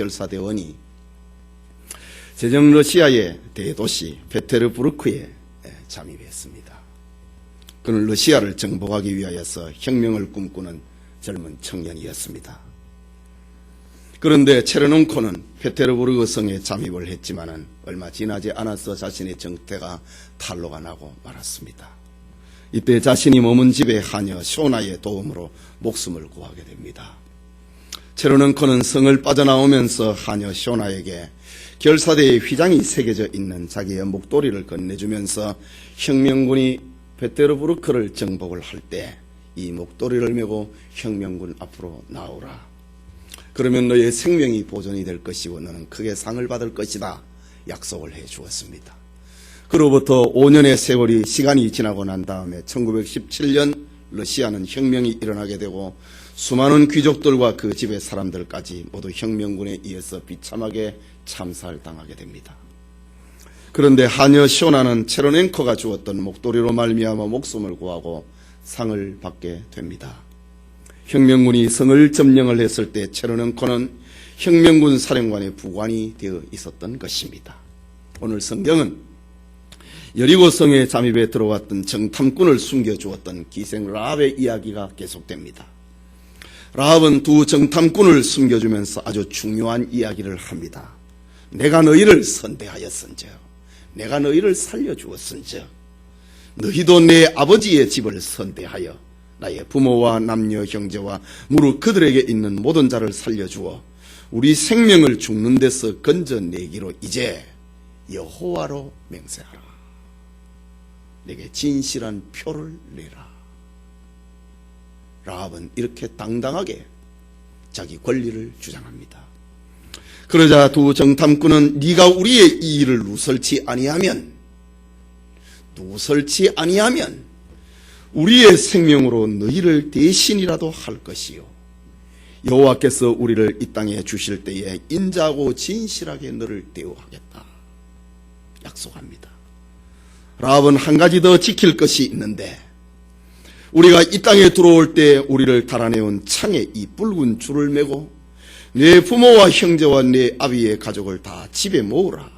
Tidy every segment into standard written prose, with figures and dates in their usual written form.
결사대원이 제정 러시아의 대도시 페테르부르크에 잠입했습니다. 그는 러시아를 정복하기 위하여서 혁명을 꿈꾸는 젊은 청년이었습니다. 그런데 체르논코는 페테르부르크 성에 잠입을 했지만은 얼마 지나지 않아서 자신의 정태가 탄로가 나고 말았습니다. 이때 자신이 머문 집의 하녀 쇼나의 도움으로 목숨을 구하게 됩니다. 체르논코는 성을 빠져나오면서 하녀 쇼나에게 결사대의 휘장이 새겨져 있는 자기의 목도리를 건네주면서 혁명군이 페테르부르크를 정복을 할 때 이 목도리를 메고 혁명군 앞으로 나오라. 그러면 너의 생명이 보존이 될 것이고 너는 크게 상을 받을 것이다. 약속을 해 주었습니다. 그로부터 5년의 세월이 시간이 지나고 난 다음에 1917년 러시아는 혁명이 일어나게 되고 수많은 귀족들과 그 집의 사람들까지 모두 혁명군에 의해서 비참하게 참살 당하게 됩니다. 그런데 하녀 쇼나는 체르넨코가 주었던 목도리로 말미암아 목숨을 구하고 상을 받게 됩니다. 혁명군이 성을 점령을 했을 때 체르넨코는 혁명군 사령관의 부관이 되어 있었던 것입니다. 오늘 성경은 여리고성에 잠입해 들어왔던 정탐꾼을 숨겨주었던 기생 라합의 이야기가 계속됩니다. 라합은 두 정탐꾼을 숨겨주면서 아주 중요한 이야기를 합니다. 내가 너희를 선대하였은즉 내가 너희를 살려주었은즉 너희도 내 아버지의 집을 선대하여 나의 부모와 남녀 형제와 무릇 그들에게 있는 모든 자를 살려주어 우리 생명을 죽는 데서 건져내기로 이제 여호와로 맹세하라. 내게 진실한 표를 내라. 라합은 이렇게 당당하게 자기 권리를 주장합니다. 그러자 두 정탐꾼은 네가 우리의 이 일을 누설치 아니하면 우리의 생명으로 너희를 대신이라도 할 것이요 여호와께서 우리를 이 땅에 주실 때에 인자하고 진실하게 너를 대우하겠다. 약속합니다. 라합은 한 가지 더 지킬 것이 있는데 우리가 이 땅에 들어올 때 우리를 달아내온 창에 이 붉은 줄을 메고 내 부모와 형제와 내 아비의 가족을 다 집에 모으라.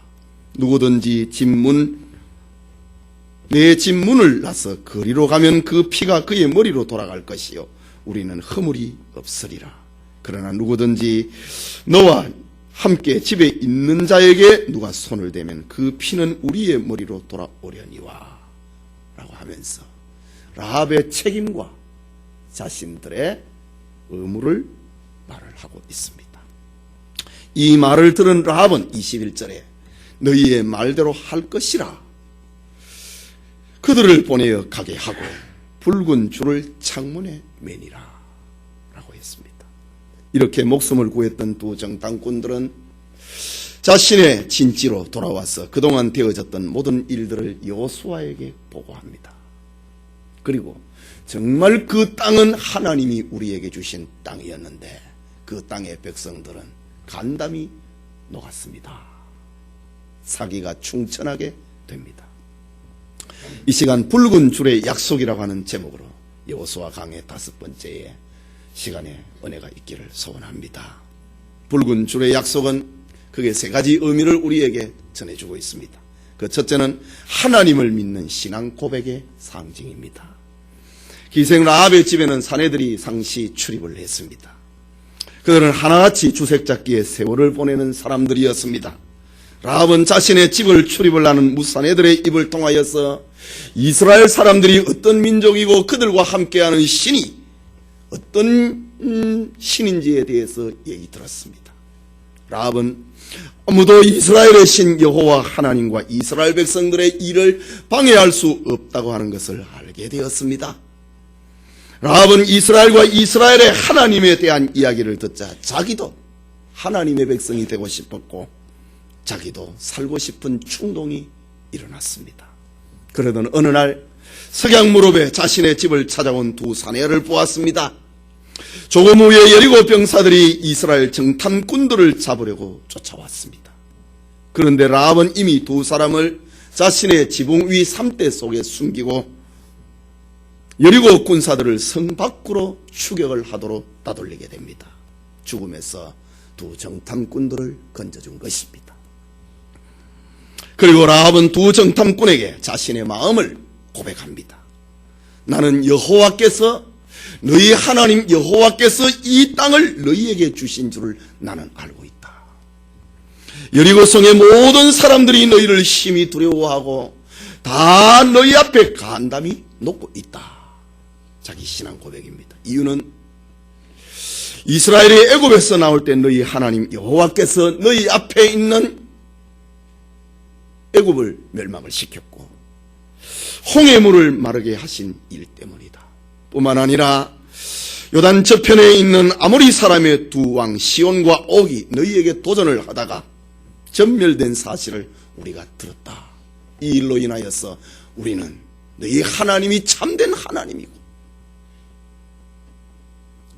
누구든지 내 집 문을 나서 거리로 가면 그 피가 그의 머리로 돌아갈 것이요 우리는 허물이 없으리라. 그러나 누구든지 너와 함께 집에 있는 자에게 누가 손을 대면 그 피는 우리의 머리로 돌아오려니와 라고 하면서 라합의 책임과 자신들의 의무를 말을 하고 있습니다. 이 말을 들은 라합은 21절에 너희의 말대로 할 것이라 그들을 보내어 가게 하고 붉은 줄을 창문에 매니라 라고 했습니다. 이렇게 목숨을 구했던 두 정탐꾼들은 자신의 진지로 돌아와서 그동안 되어졌던 모든 일들을 여호수아에게 보고합니다. 그리고 정말 그 땅은 하나님이 우리에게 주신 땅이었는데 그 땅의 백성들은 간담이 녹았습니다. 사기가 충천하게 됩니다. 이 시간 붉은 줄의 약속이라고 하는 제목으로 여호수아 강의 5번째 시간에 은혜가 있기를 소원합니다. 붉은 줄의 약속은 그게 3가지 의미를 우리에게 전해주고 있습니다. 그 첫째는 하나님을 믿는 신앙 고백의 상징입니다. 기생 라합의 집에는 사내들이 상시 출입을 했습니다. 그들은 하나같이 주색잡기에 세월을 보내는 사람들이었습니다. 라합은 자신의 집을 출입을 하는 무사내들의 입을 통하여서 이스라엘 사람들이 어떤 민족이고 그들과 함께하는 신이 어떤 신인지에 대해서 얘기 들었습니다. 라합은 아무도 이스라엘의 신 여호와 하나님과 이스라엘 백성들의 일을 방해할 수 없다고 하는 것을 알게 되었습니다. 라합은 이스라엘과 이스라엘의 하나님에 대한 이야기를 듣자 자기도 하나님의 백성이 되고 싶었고 자기도 살고 싶은 충동이 일어났습니다. 그러던 어느 날 석양 무렵에 자신의 집을 찾아온 두 사내를 보았습니다. 조금 후에 여리고 병사들이 이스라엘 정탐꾼들을 잡으려고 쫓아왔습니다. 그런데 라합은 이미 두 사람을 자신의 지붕 위 삼대 속에 숨기고 여리고 군사들을 성 밖으로 추격을 하도록 따돌리게 됩니다. 죽음에서 두 정탐꾼들을 건져준 것입니다. 그리고 라합은 두 정탐꾼에게 자신의 마음을 고백합니다. 나는 여호와께서 너희 하나님 여호와께서 이 땅을 너희에게 주신 줄을 나는 알고 있다. 여리고성의 모든 사람들이 너희를 심히 두려워하고 다 너희 앞에 간담이 놓고 있다. 자기 신앙 고백입니다. 이유는 이스라엘이 애굽에서 나올 때 너희 하나님 여호와께서 너희 앞에 있는 애굽을 멸망을 시켰고 홍해 물을 마르게 하신 일 때문이다. 뿐만 아니라 요단 저편에 있는 아모리 사람의 두 왕 시온과 옥이 너희에게 도전을 하다가 전멸된 사실을 우리가 들었다. 이 일로 인하여서 우리는 너희 하나님이 참된 하나님이고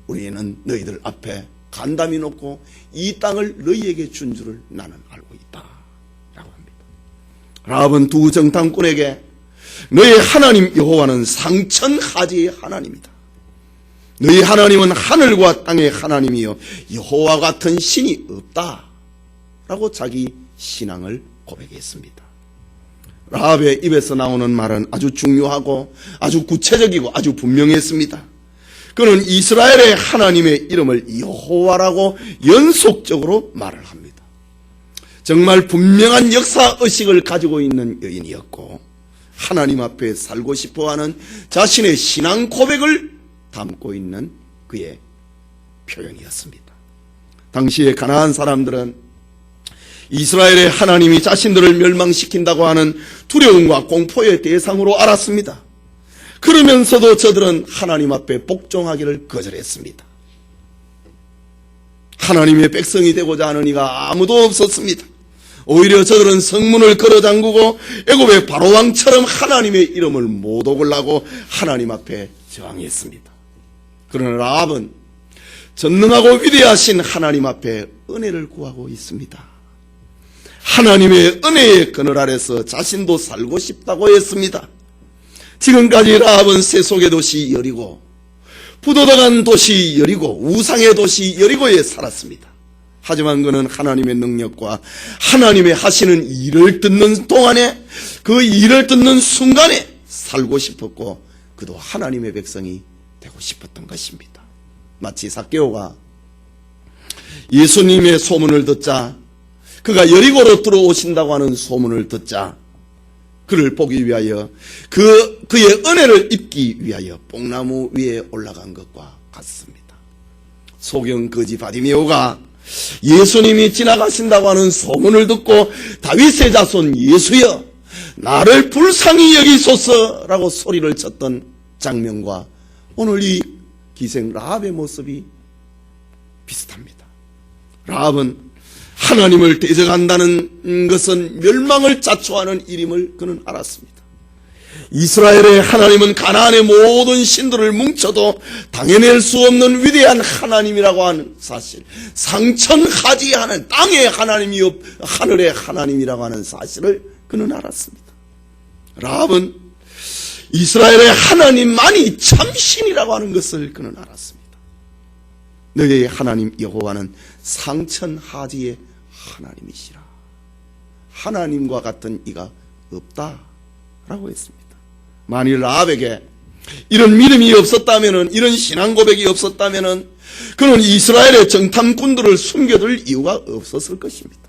우리는 너희들 앞에 간담이 놓고 이 땅을 너희에게 준 줄을 나는 알고 있다 라고 합니다. 라합은 두 정탐꾼에게 너희 하나님 여호와는 상천하지의 하나님이다. 너희 하나님은 하늘과 땅의 하나님이여 여호와 같은 신이 없다 라고 자기 신앙을 고백했습니다. 라합의 입에서 나오는 말은 아주 중요하고 아주 구체적이고 아주 분명했습니다. 그는 이스라엘의 하나님의 이름을 여호와라고 연속적으로 말을 합니다. 정말 분명한 역사의식을 가지고 있는 여인이었고 하나님 앞에 살고 싶어하는 자신의 신앙 고백을 담고 있는 그의 표현이었습니다. 당시의 가나안 사람들은 이스라엘의 하나님이 자신들을 멸망시킨다고 하는 두려움과 공포의 대상으로 알았습니다. 그러면서도 저들은 하나님 앞에 복종하기를 거절했습니다. 하나님의 백성이 되고자 하는 이가 아무도 없었습니다. 오히려 저들은 성문을 걸어 잠그고 애굽의 바로왕처럼 하나님의 이름을 모독을 하고 하나님 앞에 저항했습니다. 그러나 라합은 전능하고 위대하신 하나님 앞에 은혜를 구하고 있습니다. 하나님의 은혜의 그늘 아래서 자신도 살고 싶다고 했습니다. 지금까지 라합은 세속의 도시 여리고 부도덕한 도시 여리고 우상의 도시 여리고에 살았습니다. 하지만 그는 하나님의 능력과 하나님의 하시는 일을 듣는 동안에 그 일을 듣는 순간에 살고 싶었고 그도 하나님의 백성이 되고 싶었던 것입니다. 마치 삭개오가 예수님의 소문을 듣자 그가 여리고로 들어오신다고 하는 소문을 듣자 그를 보기 위하여 그의 은혜를 입기 위하여 뽕나무 위에 올라간 것과 같습니다. 소경 거지 바디메오가 예수님이 지나가신다고 하는 소문을 듣고 다윗의 자손 예수여 나를 불쌍히 여기소서라고 소리를 쳤던 장면과 오늘 이 기생 라합의 모습이 비슷합니다. 라합은 하나님을 대적한다는 것은 멸망을 자초하는 일임을 그는 알았습니다. 이스라엘의 하나님은 가나안의 모든 신들을 뭉쳐도 당해낼 수 없는 위대한 하나님이라고 하는 사실, 상천하지하는 땅의 하나님이요 하늘의 하나님이라고 하는 사실을 그는 알았습니다. 라합은 이스라엘의 하나님만이 참신이라고 하는 것을 그는 알았습니다. 너희의 하나님 여호와는 상천하지의 하나님이시라. 하나님과 같은 이가 없다라고 했습니다. 만일 라합에게 이런 믿음이 없었다면은, 이런 신앙 고백이 없었다면은 그는 이스라엘의 정탐꾼들을 숨겨둘 이유가 없었을 것입니다.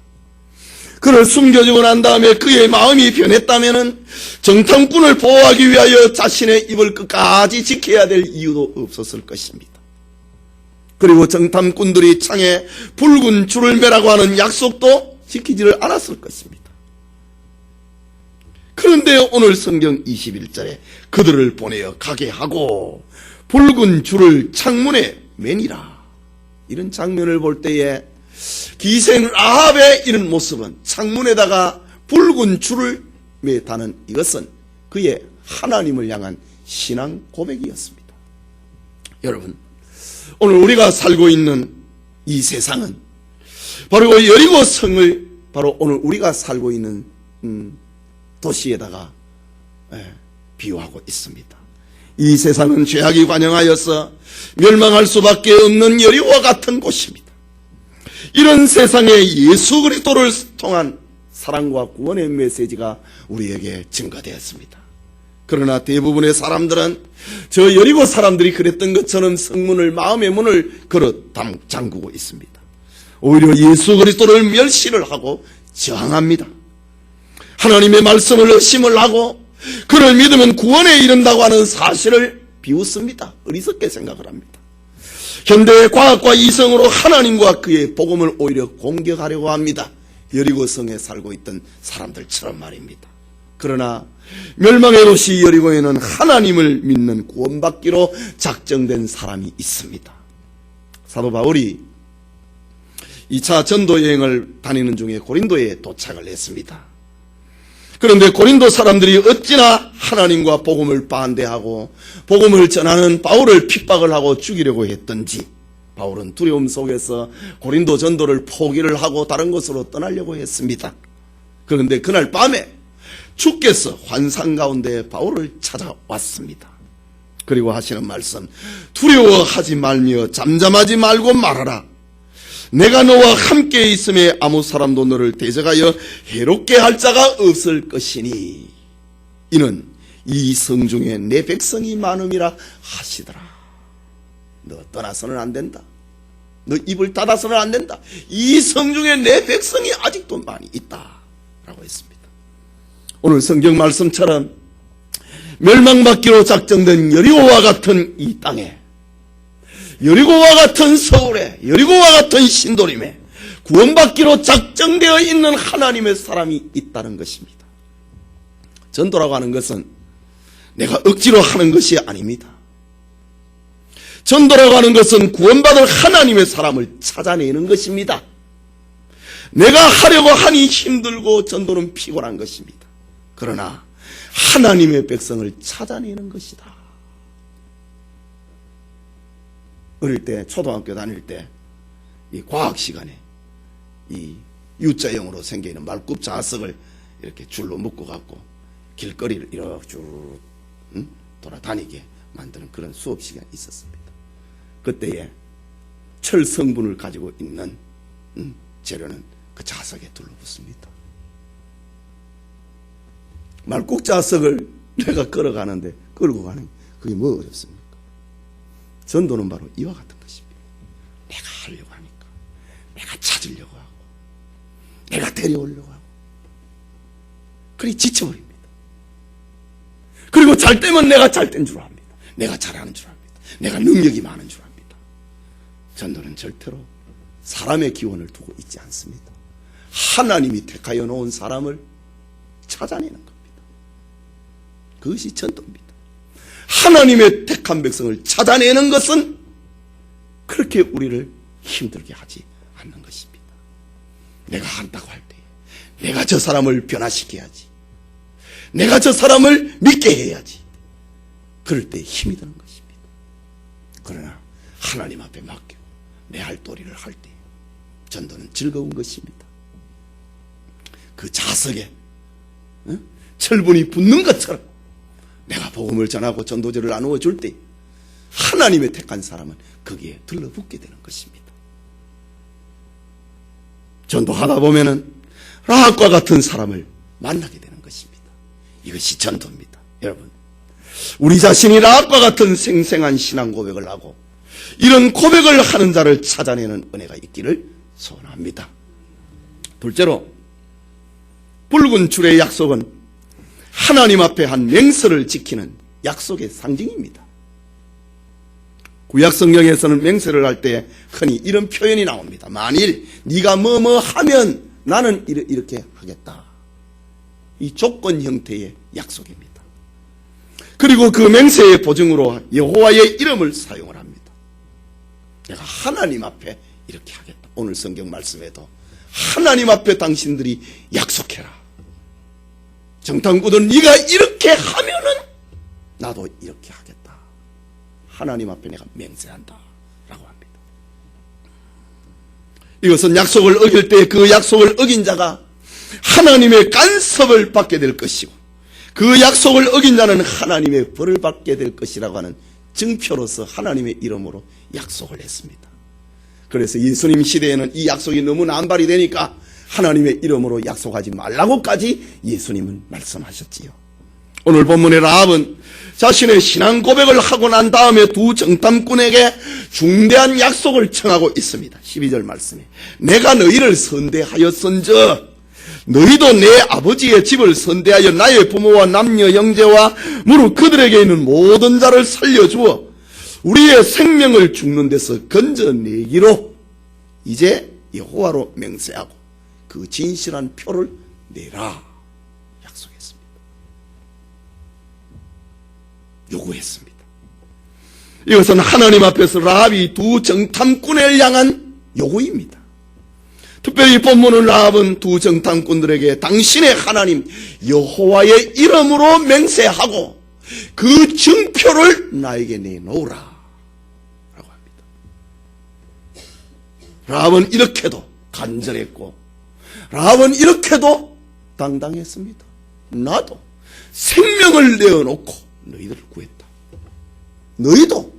그를 숨겨주고 난 다음에 그의 마음이 변했다면은 정탐꾼을 보호하기 위하여 자신의 입을 끝까지 지켜야 될 이유도 없었을 것입니다. 그리고 정탐꾼들이 창에 붉은 줄을 매라고 하는 약속도 지키지를 않았을 것입니다. 그런데 오늘 성경 21절에 그들을 보내어 가게 하고 붉은 줄을 창문에 매니라, 이런 장면을 볼 때에 기생 라합의 이런 모습은 창문에다가 붉은 줄을 매다는 이것은 그의 하나님을 향한 신앙 고백이었습니다. 여러분, 오늘 우리가 살고 있는 이 세상은 바로 여리고 성을 바로 오늘 우리가 살고 있는 도시에다가 비유하고 있습니다. 이 세상은 죄악이 관영하여서 멸망할 수밖에 없는 여리고와 같은 곳입니다. 이런 세상에 예수 그리스도를 통한 사랑과 구원의 메시지가 우리에게 증거되었습니다. 그러나 대부분의 사람들은 저 여리고 사람들이 그랬던 것처럼 성문을, 마음의 문을 걸어 잠그고 있습니다. 오히려 예수 그리스도를 멸시를 하고 저항합니다. 하나님의 말씀을 의심을 하고 그를 믿으면 구원에 이른다고 하는 사실을 비웃습니다. 어리석게 생각을 합니다. 현대의 과학과 이성으로 하나님과 그의 복음을 오히려 공격하려고 합니다. 여리고 성에 살고 있던 사람들처럼 말입니다. 그러나 멸망의 도시 여리고에는 하나님을 믿는 구원받기로 작정된 사람이 있습니다. 사도 바울이 2차 전도 여행을 다니는 중에 고린도에 도착을 했습니다. 그런데 고린도 사람들이 어찌나 하나님과 복음을 반대하고 복음을 전하는 바울을 핍박을 하고 죽이려고 했던지 바울은 두려움 속에서 고린도 전도를 포기를 하고 다른 곳으로 떠나려고 했습니다. 그런데 그날 밤에 주께서 환상 가운데 바울을 찾아왔습니다. 그리고 하시는 말씀, 두려워하지 말며 잠잠하지 말고 말하라. 내가 너와 함께 있음에 아무 사람도 너를 대적하여 해롭게 할 자가 없을 것이니 이는 이 성중에 내 백성이 많음이라 하시더라. 너 떠나서는 안 된다. 너 입을 닫아서는 안 된다. 이 성중에 내 백성이 아직도 많이 있다 라고 했습니다. 오늘 성경 말씀처럼 멸망받기로 작정된 여리고와 같은 이 땅에, 여리고와 같은 서울에, 여리고와 같은 신도림에 구원받기로 작정되어 있는 하나님의 사람이 있다는 것입니다. 전도라고 하는 것은 내가 억지로 하는 것이 아닙니다. 전도라고 하는 것은 구원받을 하나님의 사람을 찾아내는 것입니다. 내가 하려고 하니 힘들고 전도는 피곤한 것입니다. 그러나 하나님의 백성을 찾아내는 것이다. 어릴 때, 초등학교 다닐 때, 이 과학 시간에 이 U자형으로 생겨있는 말굽 자석을 이렇게 줄로 묶어갖고 길거리를 이렇게 쭉 돌아다니게 만드는 그런 수업 시간이 있었습니다. 그때에 철 성분을 가지고 있는 재료는 그 자석에 둘러붙습니다. 말꾹 자석을 내가 걸어가는데, 걸고 가는 그게 뭐 어렵습니까? 전도는 바로 이와 같은 것입니다. 내가 하려고 하니까, 내가 찾으려고 하고, 내가 데려오려고 하고, 그리 지쳐버립니다. 그리고 잘 되면 내가 잘 된 줄 압니다. 내가 잘하는 줄 압니다. 내가 능력이 많은 줄 압니다. 전도는 절대로 사람의 기원을 두고 있지 않습니다. 하나님이 택하여 놓은 사람을 찾아내는 겁니다. 그것이 전도입니다. 하나님의 택한 백성을 찾아내는 것은 그렇게 우리를 힘들게 하지 않는 것입니다. 내가 한다고 할 때 내가 저 사람을 변화시켜야지, 내가 저 사람을 믿게 해야지, 그럴 때 힘이 드는 것입니다. 그러나 하나님 앞에 맡기고 내 할 도리를 할 때 전도는 즐거운 것입니다. 그 자석에 철분이 붙는 것처럼 내가 복음을 전하고 전도제를 나누어 줄 때 하나님의 택한 사람은 거기에 들러붙게 되는 것입니다. 전도하다 보면은 라합과 같은 사람을 만나게 되는 것입니다. 이것이 전도입니다. 여러분, 우리 자신이 라합과 같은 생생한 신앙 고백을 하고 이런 고백을 하는 자를 찾아내는 은혜가 있기를 소원합니다. 둘째로, 붉은 줄의 약속은 하나님 앞에 한 맹세를 지키는 약속의 상징입니다. 구약 성경에서는 맹세를 할 때 흔히 이런 표현이 나옵니다. 만일 네가 뭐뭐 하면 나는 이렇게 하겠다. 이 조건 형태의 약속입니다. 그리고 그 맹세의 보증으로 여호와의 이름을 사용을 합니다. 내가 하나님 앞에 이렇게 하겠다. 오늘 성경 말씀에도 하나님 앞에 당신들이 약속해라. 정탐꾼은 네가 이렇게 하면은 나도 이렇게 하겠다. 하나님 앞에 내가 맹세한다 라고 합니다. 이것은 약속을 어길 때 그 약속을 어긴 자가 하나님의 간섭을 받게 될 것이고, 그 약속을 어긴 자는 하나님의 벌을 받게 될 것이라고 하는 증표로서 하나님의 이름으로 약속을 했습니다. 그래서 예수님 시대에는 이 약속이 너무 남발이 되니까 하나님의 이름으로 약속하지 말라고까지 예수님은 말씀하셨지요. 오늘 본문의 라합은 자신의 신앙 고백을 하고 난 다음에 두 정탐꾼에게 중대한 약속을 청하고 있습니다. 12절 말씀에 내가 너희를 선대하였은즉 너희도 내 아버지의 집을 선대하여 나의 부모와 남녀 형제와 무릇 그들에게 있는 모든 자를 살려주어 우리의 생명을 죽는 데서 건져내기로 이제 여호와로 맹세하고 그 진실한 표를 내라 약속했습니다. 요구했습니다. 이것은 하나님 앞에서 라합이 두 정탐꾼을 향한 요구입니다. 특별히 본문은 라합은 두 정탐꾼들에게 당신의 하나님 여호와의 이름으로 맹세하고 그 증표를 나에게 내놓으라 라고 합니다. 라합은 이렇게도 간절했고 라합은 이렇게도 당당했습니다. 나도 생명을 내어놓고 너희들을 구했다. 너희도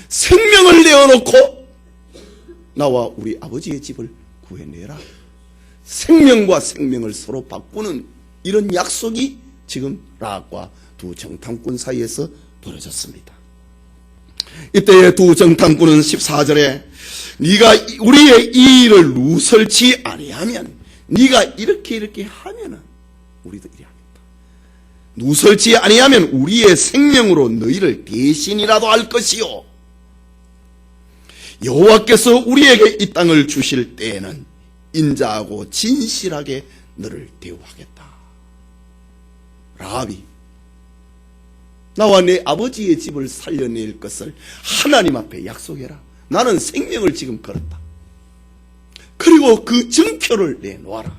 생명을 내어놓고 나와 우리 아버지의 집을 구해내라. 생명과 생명을 서로 바꾸는 이런 약속이 지금 라합과 두 정탐꾼 사이에서 벌어졌습니다. 이때의 두 정탐꾼은 14절에 네가 우리의 이 일을 누설치 아니하면 네가 이렇게 하면은 우리도 이래 하겠다. 누설치 아니하면 우리의 생명으로 너희를 대신이라도 할 것이요 여호와께서 우리에게 이 땅을 주실 때에는 인자하고 진실하게 너를 대우하겠다. 라합이 나와 내 아버지의 집을 살려낼 것을 하나님 앞에 약속해라. 나는 생명을 지금 걸었다. 그리고 그 증표를 내놓아라.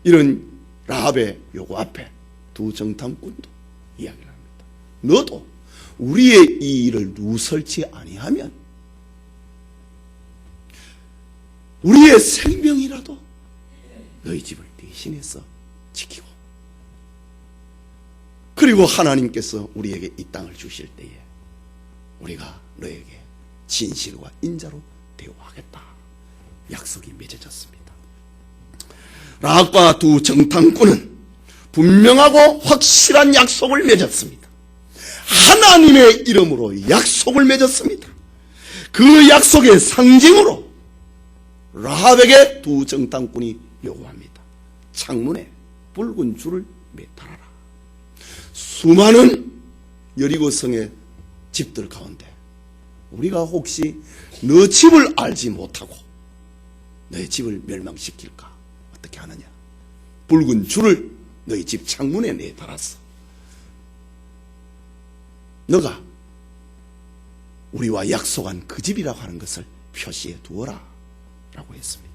이런 라합의 요구 앞에 두 정탐꾼도 이야기를 합니다. 너도 우리의 이 일을 누설치 아니하면 우리의 생명이라도 너희 집을 대신해서 지키고 그리고 하나님께서 우리에게 이 땅을 주실 때에 우리가 너에게 진실과 인자로 대우하겠다. 약속이 맺어졌습니다. 라합과 두 정탐꾼은 분명하고 확실한 약속을 맺었습니다. 하나님의 이름으로 약속을 맺었습니다. 그 약속의 상징으로 라합에게 두 정탐꾼이 요구합니다. 창문에 붉은 줄을 매달아라. 수많은 여리고성의 집들 가운데 우리가 혹시 너 집을 알지 못하고 너의 집을 멸망시킬까 어떻게 하느냐. 붉은 줄을 너희 집 창문에 내달았어. 너가 우리와 약속한 그 집이라고 하는 것을 표시해 두어라 라고 했습니다.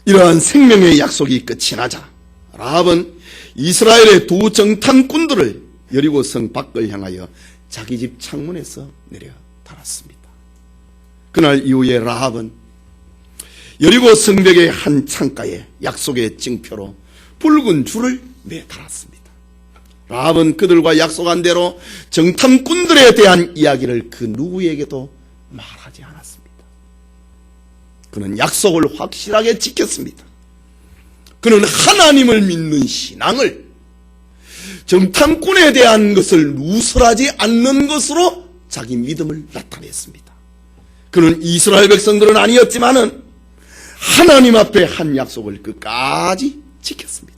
이러한 생명의 약속이 끝이 나자 라합은 이스라엘의 두 정탐꾼들을 여리고 성 밖을 향하여 자기 집 창문에서 내려 달았습니다. 그날 이후에 라합은 여리고 성벽의 한 창가에 약속의 증표로 붉은 줄을 매달았습니다. 라합은 그들과 약속한 대로 정탐꾼들에 대한 이야기를 그 누구에게도 말하지 않았습니다. 그는 약속을 확실하게 지켰습니다. 그는 하나님을 믿는 신앙을 정탐꾼에 대한 것을 누설하지 않는 것으로 자기 믿음을 나타냈습니다. 그는 이스라엘 백성들은 아니었지만은 하나님 앞에 한 약속을 끝까지 지켰습니다.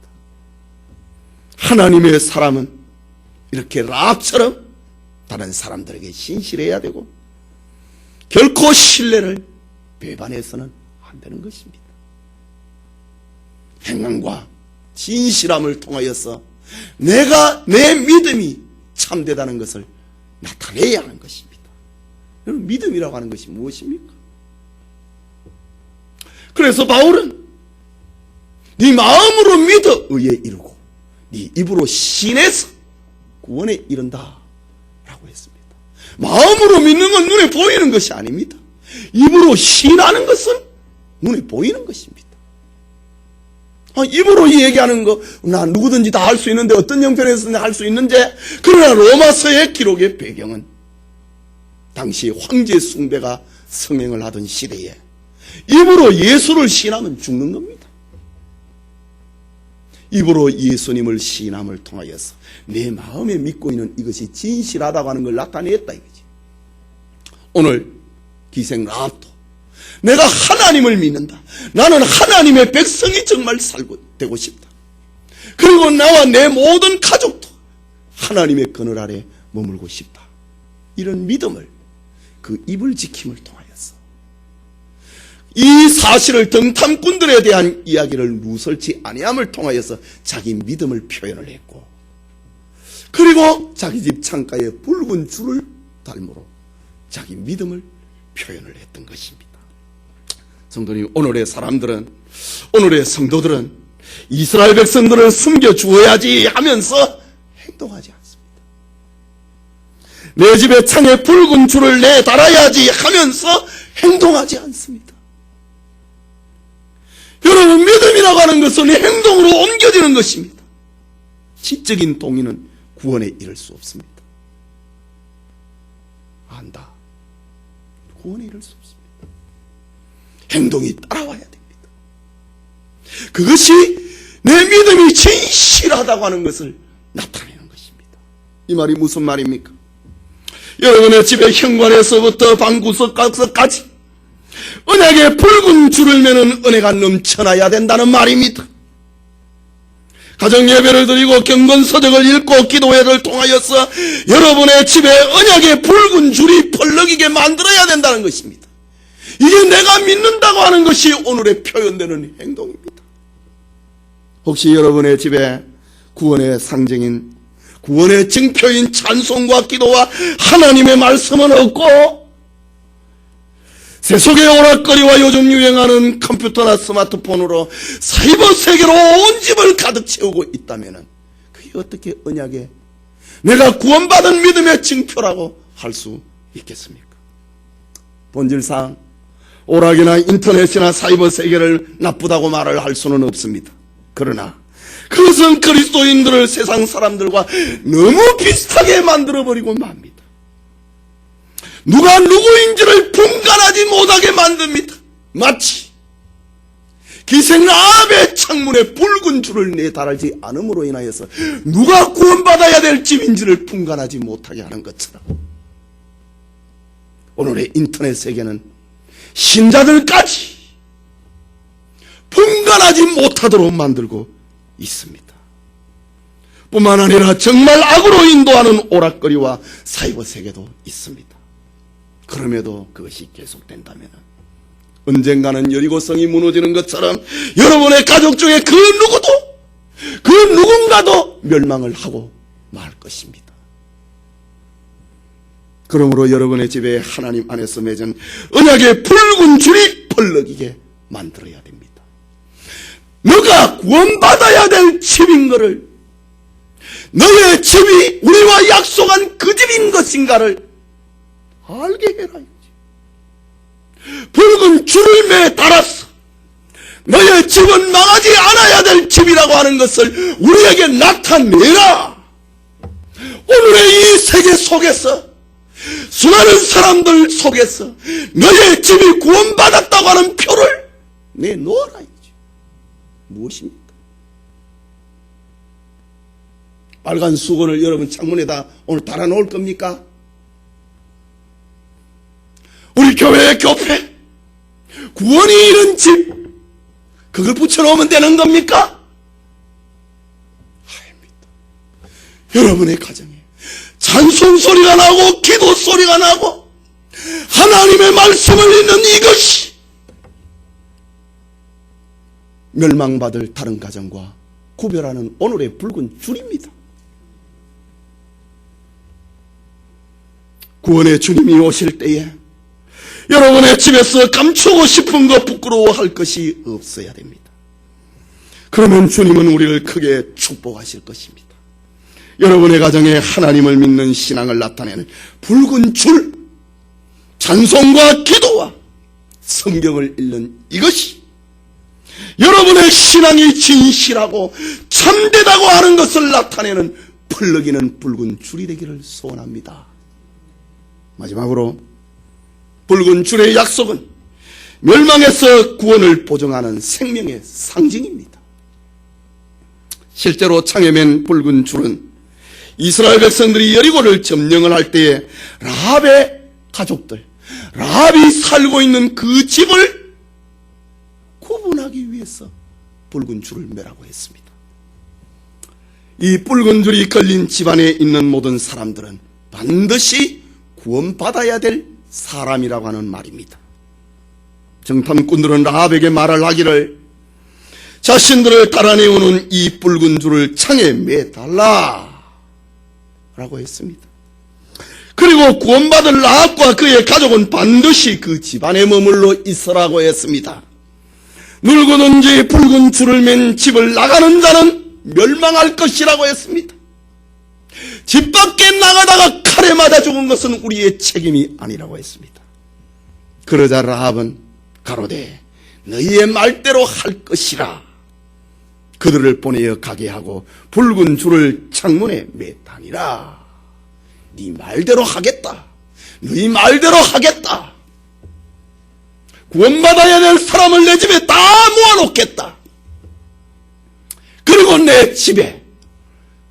하나님의 사람은 이렇게 라합처럼 다른 사람들에게 신실해야 되고 결코 신뢰를 배반해서는 안 되는 것입니다. 행함과 진실함을 통하여서 내가 내 믿음이 참되다는 것을 나타내야 하는 것입니다. 여러분, 믿음이라고 하는 것이 무엇입니까? 그래서 바울은 네 마음으로 믿어 의에 이르고 네 입으로 신해서 구원에 이른다 라고 했습니다. 마음으로 믿는 건 눈에 보이는 것이 아닙니다. 입으로 신하는 것은 눈에 보이는 것입니다. 입으로 얘기하는 거 나 누구든지 다 할 수 있는데 어떤 형편에서 할 수 있는지, 그러나 로마서의 기록의 배경은 당시 황제 숭배가 성행을 하던 시대에 입으로 예수를 시인하면 죽는 겁니다. 입으로 예수님을 시인함을 통하여서 내 마음에 믿고 있는 이것이 진실하다고 하는 걸 나타냈다 이거지. 오늘 기생 라합도 내가 하나님을 믿는다. 나는 하나님의 백성이 정말 살고 되고 싶다. 그리고 나와 내 모든 가족도 하나님의 그늘 아래 머물고 싶다. 이런 믿음을 그 입을 지킴을 통하여서 이 사실을 등탐꾼들에 대한 이야기를 누설치 아니함을 통하여서 자기 믿음을 표현을 했고, 그리고 자기 집 창가에 붉은 줄을 달므로 자기 믿음을 표현을 했던 것입니다. 성도님, 오늘의 사람들은, 오늘의 성도들은 이스라엘 백성들을 숨겨주어야지 하면서 행동하지 않습니다. 내 집의 창에 붉은 줄을 내달아야지 하면서 행동하지 않습니다. 여러분, 믿음이라고 하는 것은 행동으로 옮겨지는 것입니다. 지적인 동의는 구원에 이를 수 없습니다. 안다. 구원에 이를 수 없습니다. 행동이 따라와야 됩니다. 그것이 내 믿음이 진실하다고 하는 것을 나타내는 것입니다. 이 말이 무슨 말입니까? 여러분의 집의 현관에서부터 방구석까지 언약의 붉은 줄을 매는 은혜가 넘쳐나야 된다는 말입니다. 가정예배를 드리고 경건서적을 읽고 기도회를 통하여서 여러분의 집에 언약의 붉은 줄이 펄럭이게 만들어야 된다는 것입니다. 이게 내가 믿는다고 하는 것이 오늘의 표현되는 행동입니다. 혹시 여러분의 집에 구원의 상징인, 구원의 증표인 찬송과 기도와 하나님의 말씀은 없고 세속의 오락거리와 요즘 유행하는 컴퓨터나 스마트폰으로 사이버 세계로 온 집을 가득 채우고 있다면 그게 어떻게 언약의, 내가 구원받은 믿음의 증표라고 할 수 있겠습니까? 본질상 오락이나 인터넷이나 사이버 세계를 나쁘다고 말을 할 수는 없습니다. 그러나 그것은 그리스도인들을 세상 사람들과 너무 비슷하게 만들어버리고 맙니다. 누가 누구인지를 분간하지 못하게 만듭니다. 마치 기생 라합의 창문에 붉은 줄을 내달지 않음으로 인하여서 누가 구원받아야 될 집인지를 분간하지 못하게 하는 것처럼 오늘의 인터넷 세계는 신자들까지 분간하지 못하도록 만들고 있습니다. 뿐만 아니라 정말 악으로 인도하는 오락거리와 사이버 세계도 있습니다. 그럼에도 그것이 계속된다면 언젠가는 여리고성이 무너지는 것처럼 여러분의 가족 중에 그 누구도, 그 누군가도 멸망을 하고 말 것입니다. 그러므로 여러분의 집에 하나님 안에서 맺은 언약의 붉은 줄이 펄럭이게 만들어야 됩니다. 너가 구원받아야 될 집인 것을, 너의 집이 우리와 약속한 그 집인 것인가를 알게 해라. 붉은 줄을 매 달았어. 너의 집은 망하지 않아야 될 집이라고 하는 것을 우리에게 나타내라. 오늘의 이 세계 속에서, 수많은 사람들 속에서 너의 집이 구원받았다고 하는 표를 내놓아라. 무엇입니까? 빨간 수건을 여러분 창문에다 오늘 달아놓을 겁니까? 우리 교회의 교패, 구원이 이른 집, 그걸 붙여놓으면 되는 겁니까? 아닙니다. 여러분의 가정에 찬송 소리가 나고 기도 소리가 나고 하나님의 말씀을 읽는 이것이 멸망받을 다른 가정과 구별하는 오늘의 붉은 줄입니다. 구원의 주님이 오실 때에 여러분의 집에서 감추고 싶은 것, 부끄러워할 것이 없어야 됩니다. 그러면 주님은 우리를 크게 축복하실 것입니다. 여러분의 가정에 하나님을 믿는 신앙을 나타내는 붉은 줄, 찬송과 기도와 성경을 읽는 이것이 여러분의 신앙이 진실하고 참되다고 하는 것을 나타내는 펄럭이는 붉은 줄이 되기를 소원합니다. 마지막으로 붉은 줄의 약속은 멸망에서 구원을 보증하는 생명의 상징입니다. 실제로 창에 맨 붉은 줄은 이스라엘 백성들이 여리고를 점령을 할 때에 라합의 가족들, 라합이 살고 있는 그 집을 구분하기 위해서 붉은 줄을 매라고 했습니다. 이 붉은 줄이 걸린 집안에 있는 모든 사람들은 반드시 구원받아야 될 사람이라고 하는 말입니다. 정탐꾼들은 라합에게 말을 하기를 자신들을 달아내오는 이 붉은 줄을 창에 매달라 라고 했습니다. 그리고 구원받은 라합과 그의 가족은 반드시 그 집안에 머물러 있으라고 했습니다. 누구든지 붉은 줄을 맨 집을 나가는 자는 멸망할 것이라고 했습니다. 집 밖에 나가다가 칼에 맞아 죽은 것은 우리의 책임이 아니라고 했습니다. 그러자 라합은 가로되 너희의 말대로 할 것이라 그들을 보내어 가게 하고 붉은 줄을 창문에 매다니라. 네 말대로 하겠다. 너희 말대로 하겠다. 구원받아야 될 사람을 내 집에 다 모아놓겠다. 그리고 내 집에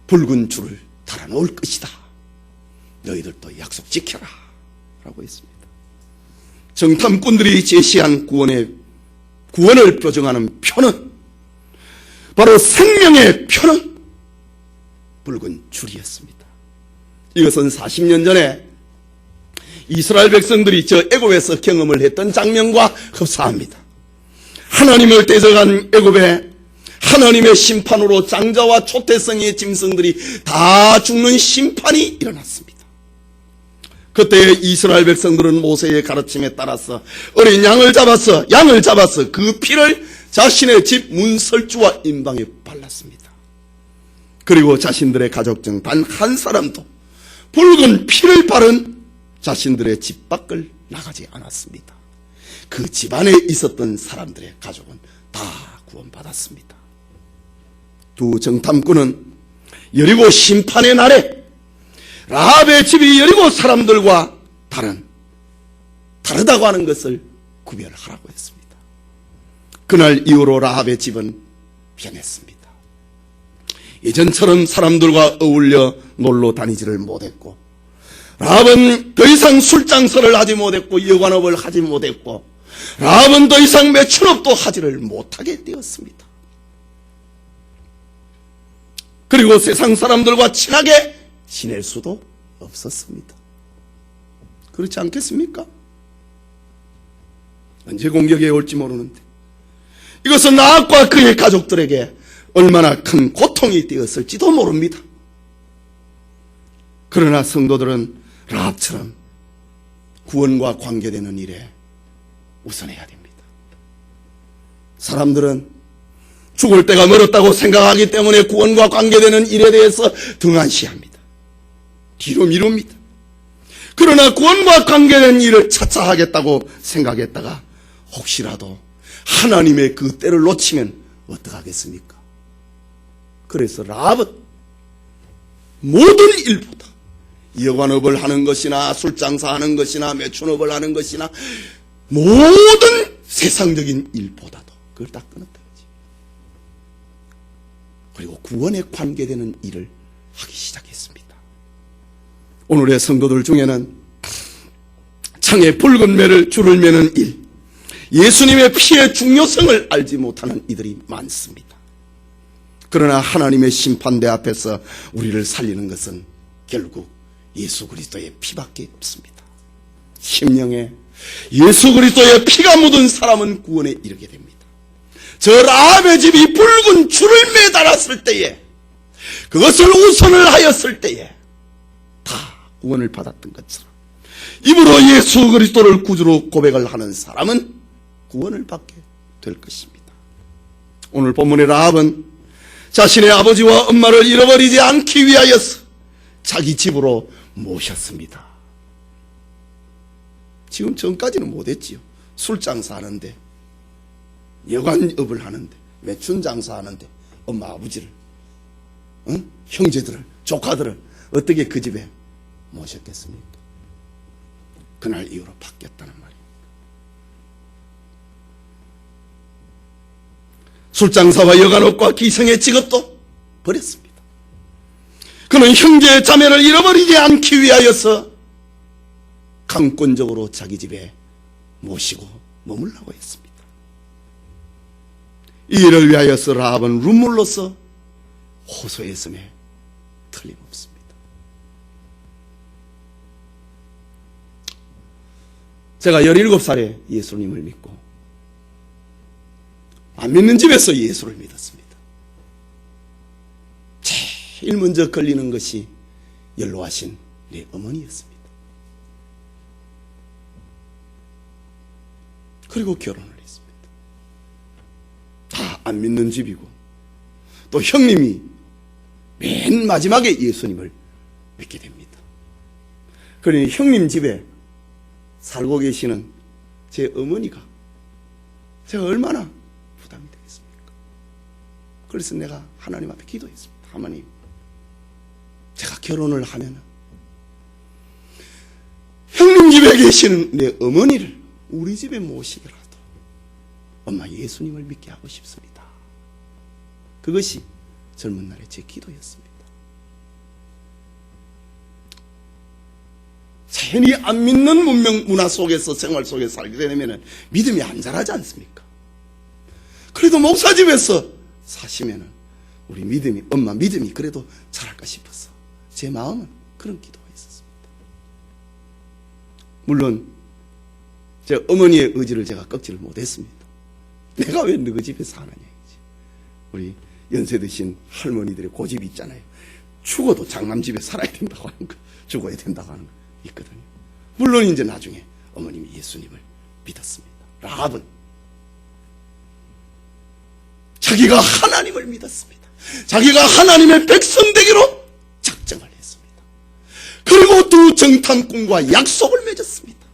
붉은 줄을 달아놓을 것이다. 너희들도 약속 지켜라 라고 했습니다. 정탐꾼들이 제시한 구원을 표정하는 표는 바로 생명의 표는 붉은 줄이었습니다. 이것은 40년 전에 이스라엘 백성들이 저 애굽에서 경험을 했던 장면과 흡사합니다. 하나님을 대적한 애굽에 하나님의 심판으로 장자와 초태성의 짐승들이 다 죽는 심판이 일어났습니다. 그때 이스라엘 백성들은 모세의 가르침에 따라서 어린 양을 잡아서 그 피를 자신의 집 문설주와 임방에 발랐습니다. 그리고 자신들의 가족 중 단 한 사람도 붉은 피를 바른 자신들의 집 밖을 나가지 않았습니다. 그 집안에 있었던 사람들의 가족은 다 구원받았습니다. 두 정탐꾼은 여리고 심판의 날에 라합의 집이 여리고 사람들과 다르다고 하는 것을 구별하라고 했습니다. 그날 이후로 라합의 집은 변했습니다. 예전처럼 사람들과 어울려 놀러 다니지를 못했고, 라합은 더 이상 술장사를 하지 못했고 여관업을 하지 못했고, 라합은 더 이상 매춘업도 하지를 못하게 되었습니다. 그리고 세상 사람들과 친하게 지낼 수도 없었습니다. 그렇지 않겠습니까? 언제 공격이 올지 모르는데 이것은 라합과 그의 가족들에게 얼마나 큰 고통이 되었을지도 모릅니다. 그러나 성도들은 라합처럼 구원과 관계되는 일에 우선해야 됩니다. 사람들은 죽을 때가 멀었다고 생각하기 때문에 구원과 관계되는 일에 대해서 등한시합니다. 뒤로 미룹니다. 그러나 구원과 관계되는 일을 차차 하겠다고 생각했다가 혹시라도 하나님의 그 때를 놓치면 어떡하겠습니까? 그래서 라합은 모든 일보다 여관업을 하는 것이나 술장사하는 것이나 매춘업을 하는 것이나 모든 세상적인 일보다도 그걸 다 끊었다. 그리고 구원에 관계되는 일을 하기 시작했습니다. 오늘의 성도들 중에는 창에 붉은 줄을 매는 일, 예수님의 피의 중요성을 알지 못하는 이들이 많습니다. 그러나 하나님의 심판대 앞에서 우리를 살리는 것은 결국 예수 그리스도의 피밖에 없습니다. 심령에 예수 그리스도의 피가 묻은 사람은 구원에 이르게 됩니다. 저 라합의 집이 붉은 줄을 매달았을 때에, 그것을 우선을 하였을 때에 다 구원을 받았던 것처럼 입으로 예수 그리스도를 구주로 고백을 하는 사람은 구원을 받게 될 것입니다. 오늘 본문의 라합은 자신의 아버지와 엄마를 잃어버리지 않기 위하여서 자기 집으로 모셨습니다. 지금 전까지는 못했지요. 술장사하는데, 여관업을 하는데, 매춘장사하는데 엄마 아버지를, 형제들을, 조카들을 어떻게 그 집에 모셨겠습니까? 그날 이후로 바뀌었다는 말입니다. 술장사와 여간업과 기생의 직업도 버렸습니다. 그는 형제 자매를 잃어버리지 않기 위하여서 강권적으로 자기 집에 모시고 머물라고 했습니다. 이 일을 위하여서 라합은 눈물로서 호소했음에 틀림없습니다. 제가 17살에 예수님을 믿고 안 믿는 집에서 예수를 믿었습니다. 제일 먼저 걸리는 것이 연로하신 내 어머니였습니다. 그리고 결혼을 했습니다. 다 안 믿는 집이고 또 형님이 맨 마지막에 예수님을 믿게 됩니다. 그러니 형님 집에 살고 계시는 제 어머니가 제가 얼마나 부담이 되겠습니까? 그래서 내가 하나님 앞에 기도했습니다. 하나님, 제가 결혼을 하면 형님 집에 계시는 내 어머니를 우리 집에 모시더라도 엄마 예수님을 믿게 하고 싶습니다. 그것이 젊은 날의 제 기도였습니다. 자연히 안 믿는 문화 속에서 생활 속에 살게 되면 믿음이 안 자라지 않습니까? 그래도 목사집에서 사시면 우리 믿음이, 엄마 믿음이 그래도 자랄까 싶어서 제 마음은 그런 기도가 있었습니다. 물론 제 어머니의 의지를 제가 꺾지를 못했습니다. 내가 왜 너희 집에 사느냐 이지. 우리 연세 드신 할머니들의 고집이 있잖아요. 죽어도 장남집에 살아야 된다고 하는 거, 죽어야 된다고 하는 거 있거든요. 물론 이제 나중에 어머님이 예수님을 믿었습니다. 라합은 자기가 하나님을 믿었습니다. 자기가 하나님의 백성 되기로 작정을 했습니다. 그리고 두 정탐꾼과 약속을 맺었습니다.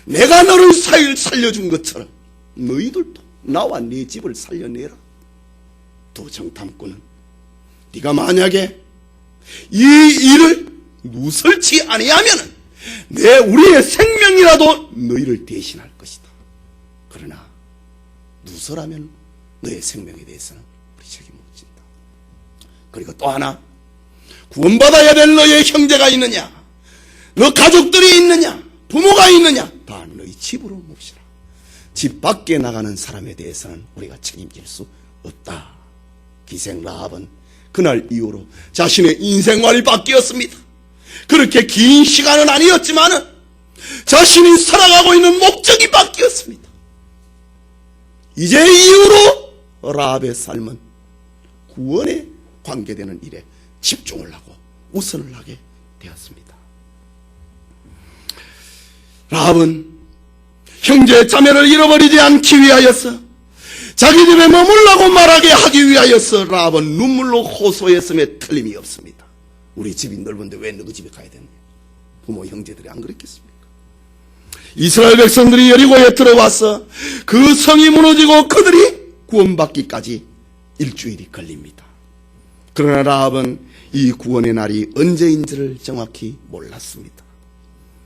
내가 너를 살려준 것처럼 너희들도 나와 네 집을 살려내라. 두 정탐꾼은 네가 만약에 이 일을 누설치 아니하면 우리의 생명이라도 너희를 대신할 것이다. 그러나 누설하면 너의 생명에 대해서는 우리 책임 못 진다. 그리고 또 하나, 구원받아야 될 너의 형제가 있느냐, 너 가족들이 있느냐, 부모가 있느냐, 다 너희 집으로 모시라. 집 밖에 나가는 사람에 대해서는 우리가 책임질 수 없다. 기생 라합은 그날 이후로 자신의 인생관이 바뀌었습니다. 그렇게 긴 시간은 아니었지만 자신이 살아가고 있는 목적이 바뀌었습니다. 이제 이후로 라합의 삶은 구원에 관계되는 일에 집중을 하고 우선을 하게 되었습니다. 라합은 형제 자매를 잃어버리지 않기 위하여서, 자기 집에 머물라고 말하게 하기 위하여서 라합은 눈물로 호소했음에 틀림이 없습니다. 우리 집이 넓은데 왜 너희 집에 가야 되느냐? 부모 형제들이 안 그랬겠습니까? 이스라엘 백성들이 여리고에 들어와서 그 성이 무너지고 그들이 구원받기까지 일주일이 걸립니다. 그러나 라합은 이 구원의 날이 언제인지를 정확히 몰랐습니다.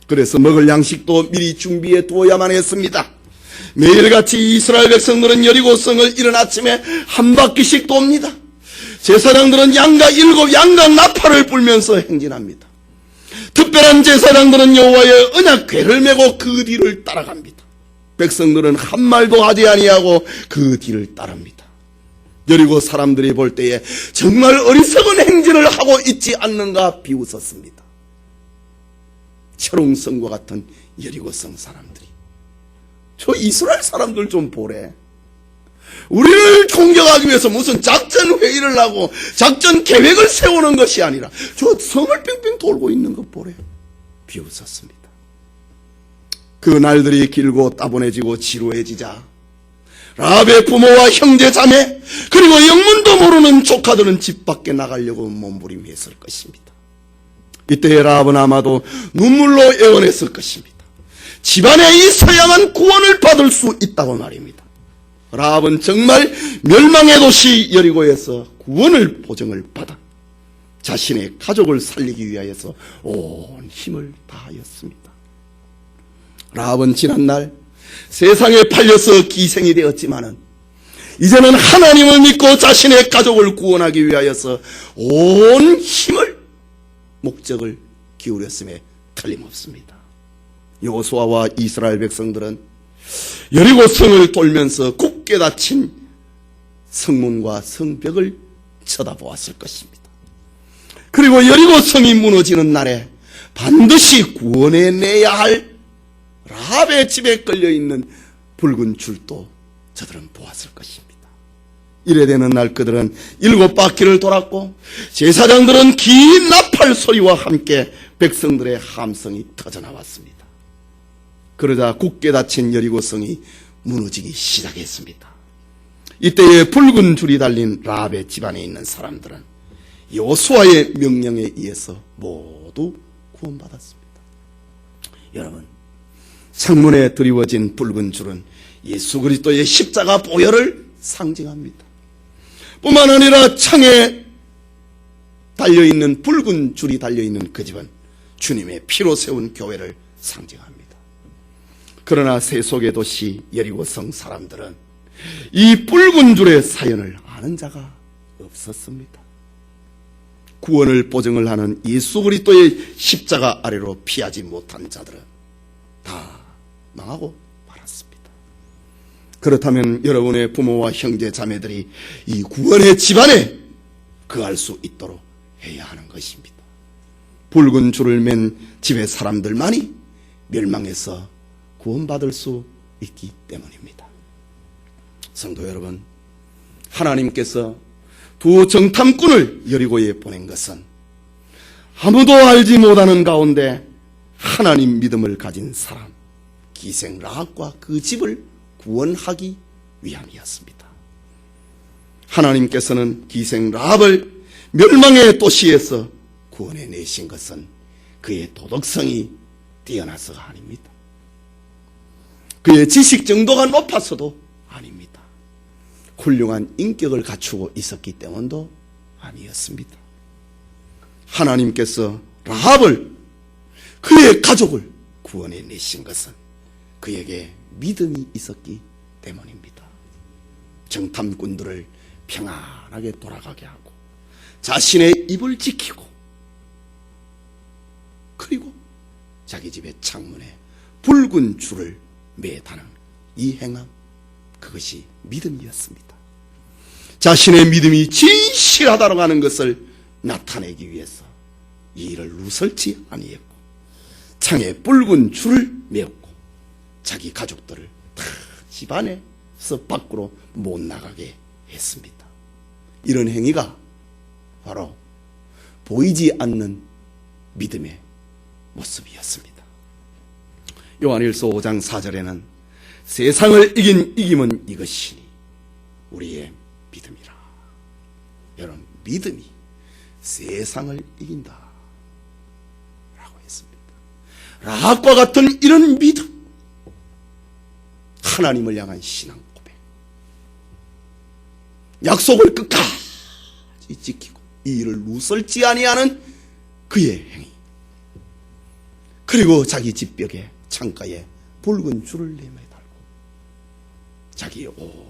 그래서 먹을 양식도 미리 준비해 두어야만 했습니다. 매일같이 이스라엘 백성들은 여리고성을 이른 아침에 한 바퀴씩 돕니다. 제사장들은 양각 나팔을 불면서 행진합니다. 특별한 제사장들은 여호와의 언약궤를 메고 그 뒤를 따라갑니다. 백성들은 한 말도 하지 아니하고 그 뒤를 따릅니다. 여리고 사람들이 볼 때에 정말 어리석은 행진을 하고 있지 않는가 비웃었습니다. 철옹성과 같은 여리고성 사람들이, 저 이스라엘 사람들 좀 보래. 우리를 공격하기 위해서 무슨 작전 회의를 하고 작전 계획을 세우는 것이 아니라 저 성을 빙빙 돌고 있는 것 보래. 비웃었습니다. 그 날들이 길고 따분해지고 지루해지자 라합의 부모와 형제 자매 그리고 영문도 모르는 조카들은 집 밖에 나가려고 몸부림했을 것입니다. 이때 라합은 아마도 눈물로 애원했을 것입니다. 집안에 있어야만 구원을 받을 수 있다고 말입니다. 라합은 정말 멸망의 도시 여리고에서 구원을 보증을 받아 자신의 가족을 살리기 위하여서 온 힘을 다하였습니다. 라합은 지난날 세상에 팔려서 기생이 되었지만은 이제는 하나님을 믿고 자신의 가족을 구원하기 위하여서 온 힘을, 목적을 기울였음에 틀림없습니다. 여호수아와 이스라엘 백성들은 여리고 성을 돌면서 굳게 닫힌 성문과 성벽을 쳐다보았을 것입니다. 그리고 여리고 성이 무너지는 날에 반드시 구원해내야 할 라합의 집에 걸려있는 붉은 줄도 저들은 보았을 것입니다. 이래 되는 날 그들은 7바퀴를 돌았고 제사장들은 긴 나팔 소리와 함께 백성들의 함성이 터져나왔습니다. 그러자 굳게 닫힌 여리고성이 무너지기 시작했습니다. 이때에 붉은 줄이 달린 라합의 집안에 있는 사람들은 여호수아의 명령에 의해서 모두 구원받았습니다. 여러분, 창문에 드리워진 붉은 줄은 예수 그리스도의 십자가 보혈을 상징합니다. 뿐만 아니라 창에 달려있는 붉은 줄이 달려있는 그 집은 주님의 피로 세운 교회를 상징합니다. 그러나 세속의 도시 여리고성 사람들은 이 붉은 줄의 사연을 아는 자가 없었습니다. 구원을 보증을 하는 예수 그리스도의 십자가 아래로 피하지 못한 자들은 다 망하고 말았습니다. 그렇다면 여러분의 부모와 형제 자매들이 이 구원의 집안에 거할 수 있도록 해야 하는 것입니다. 붉은 줄을 맨 집의 사람들만이 멸망해서 구원받을 수 있기 때문입니다. 성도 여러분, 하나님께서 두 정탐꾼을 여리고에 보낸 것은 아무도 알지 못하는 가운데 하나님 믿음을 가진 사람 기생 라합과 그 집을 구원하기 위함이었습니다. 하나님께서는 기생 라합을 멸망의 도시에서 구원해내신 것은 그의 도덕성이 뛰어나서가 아닙니다. 그의 지식 정도가 높아서도 아닙니다. 훌륭한 인격을 갖추고 있었기 때문도 아니었습니다. 하나님께서 라합을, 그의 가족을 구원해내신 것은 그에게 믿음이 있었기 때문입니다. 정탐꾼들을 평안하게 돌아가게 하고 자신의 입을 지키고 그리고 자기 집의 창문에 붉은 줄을 매다는 이 행함, 그것이 믿음이었습니다. 자신의 믿음이 진실하다고 하는 것을 나타내기 위해서 이 일을 누설치 아니했고 창에 붉은 줄을 메었고 자기 가족들을 다 집안에서 밖으로 못 나가게 했습니다. 이런 행위가 바로 보이지 않는 믿음의 모습이었습니다. 요한일서 5장 4절에는 세상을 이긴 이김은 이것이니 우리의 믿음이라. 여러분, 믿음이 세상을 이긴다 라고 했습니다. 라합과 같은 이런 믿음, 하나님을 향한 신앙 고백, 약속을 끝까지 지키고 이 일을 누설지 아니하는 그의 행위, 그리고 자기 집벽에 창가에 붉은 줄을 내매달고 자기의 온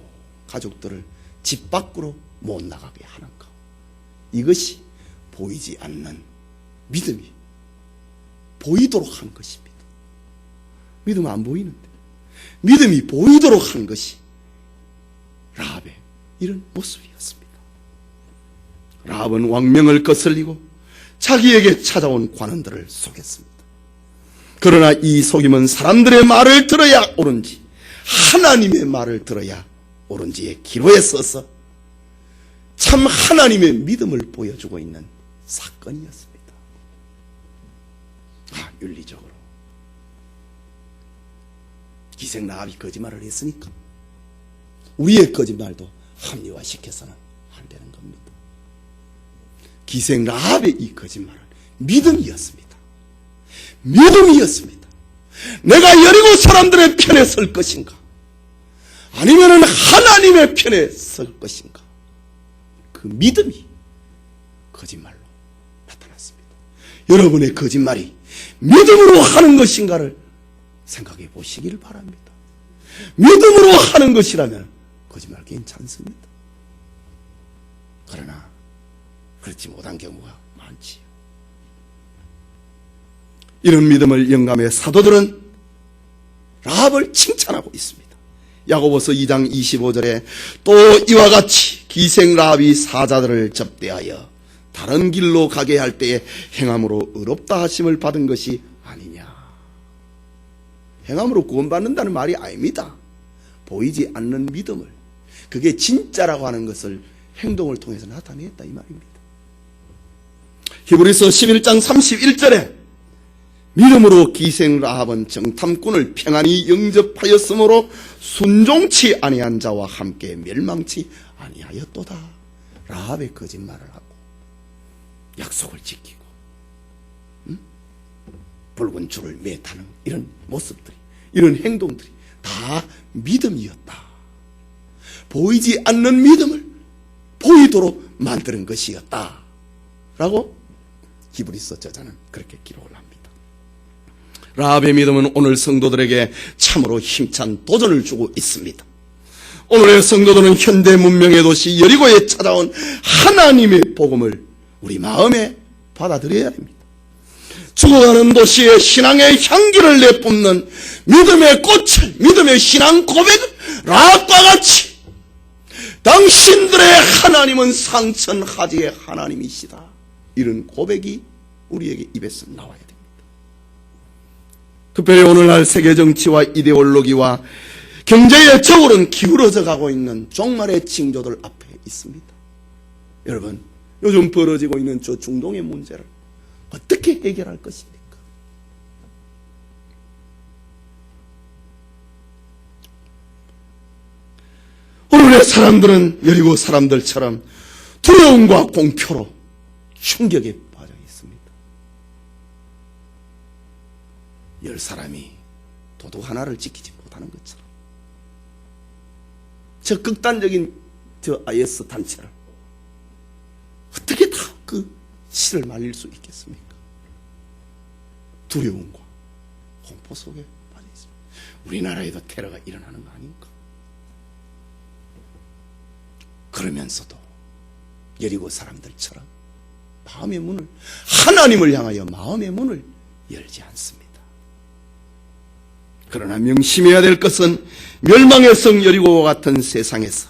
가족들을 집 밖으로 못 나가게 하는 것, 이것이 보이지 않는 믿음이 보이도록 한 것입니다. 믿음은 안 보이는데 믿음이 보이도록 한 것이 라합의 이런 모습이었습니다. 라합은 왕명을 거슬리고 자기에게 찾아온 관원들을 속였습니다. 그러나 이 속임은 사람들의 말을 들어야 옳은지 하나님의 말을 들어야 옳은지의 기로에 써서 참 하나님의 믿음을 보여주고 있는 사건이었습니다. 윤리적으로 기생 라합이 거짓말을 했으니까 우리의 거짓말도 합리화시켜서는 안 되는 겁니다. 기생 라합의 이 거짓말은 믿음이었습니다. 믿음이었습니다. 내가 여리고 사람들의 편에 설 것인가, 아니면 하나님의 편에 설 것인가, 그 믿음이 거짓말로 나타났습니다. 여러분의 거짓말이 믿음으로 하는 것인가를 생각해 보시길 바랍니다. 믿음으로 하는 것이라면 거짓말 괜찮습니다. 그러나 그렇지 못한 경우가 많지요. 이런 믿음을 영감해 사도들은 라합을 칭찬하고 있습니다. 야고보서 2장 25절에 또 이와 같이 기생 라합이 사자들을 접대하여 다른 길로 가게 할 때에 행함으로 의롭다 하심을 받은 것이 아니냐. 행함으로 구원받는다는 말이 아닙니다. 보이지 않는 믿음을, 그게 진짜라고 하는 것을 행동을 통해서 나타냈다 이 말입니다. 히브리서 11장 31절에 믿음으로 기생 라합은 정탐꾼을 평안히 영접하였으므로 순종치 아니한 자와 함께 멸망치 아니하였도다. 라합의 거짓말을 하고 약속을 지키고 붉은 줄을 매타는 이런 모습들이, 이런 행동들이 다 믿음이었다. 보이지 않는 믿음을 보이도록 만드는 것이었다 라고 히브리서 저자는 그렇게 기록을 합니다. 라합의 믿음은 오늘 성도들에게 참으로 힘찬 도전을 주고 있습니다. 오늘의 성도들은 현대 문명의 도시 여리고에 찾아온 하나님의 복음을 우리 마음에 받아들여야 합니다. 죽어가는 도시에 신앙의 향기를 내뿜는 믿음의 꽃을, 믿음의 신앙 고백을 라합과 같이 당신들의 하나님은 상천하지의 하나님이시다, 이런 고백이 우리에게 입에서 나와야 됩니다. 특별히 오늘날 세계 정치와 이데올로기와 경제의 저울은 기울어져 가고 있는 종말의 징조들 앞에 있습니다. 여러분, 요즘 벌어지고 있는 저 중동의 문제를 어떻게 해결할 것입니까? 오늘의 사람들은 여리고 사람들처럼 두려움과 공포로 충격에 빠져 있습니다. 10사람이 도둑 하나를 지키지 못하는 것처럼 저 극단적인 저 IS 단체를 어떻게 다 그 실을 말릴 수 있겠습니까? 두려움과 공포 속에 빠져 있습니다. 우리나라에도 테러가 일어나는 거 아닙니까? 그러면서도 여리고 사람들처럼 마음의 문을, 하나님을 향하여 마음의 문을 열지 않습니다. 그러나 명심해야 될 것은 멸망의 성 여리고와 같은 세상에서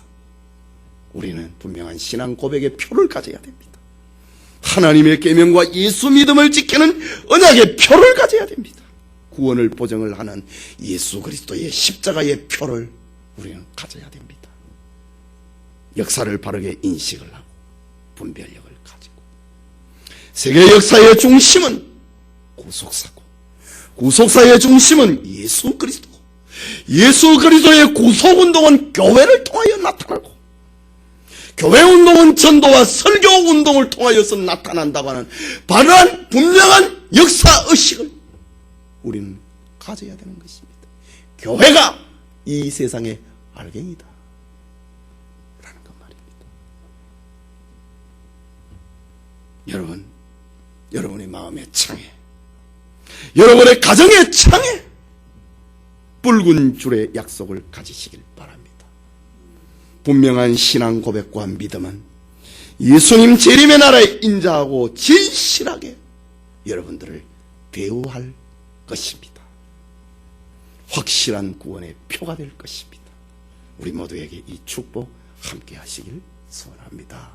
우리는 분명한 신앙 고백의 표를 가져야 됩니다. 하나님의 계명과 예수 믿음을 지키는 언약의 표를 가져야 됩니다. 구원을 보증을 하는 예수 그리스도의 십자가의 표를 우리는 가져야 됩니다. 역사를 바르게 인식을 하고 분별력을 가지고, 세계 역사의 중심은 구속사고, 구속사의 중심은 예수 그리스도고, 예수 그리스도의 구속운동은 교회를 통하여 나타나고, 교회운동은 전도와 설교운동을 통하여서 나타난다고 하는 바른 분명한 역사의식을 우리는 가져야 되는 것입니다. 교회가 이 세상의 알갱이다 라는 것 말입니다. 여러분, 여러분의 마음의 창에, 여러분의 가정의 창에 붉은 줄의 약속을 가지시길 바랍니다. 분명한 신앙 고백과 믿음은 예수님 재림의 나라에 인자하고 진실하게 여러분들을 대우할 것입니다. 확실한 구원의 표가 될 것입니다. 우리 모두에게 이 축복 함께 하시길 소원합니다.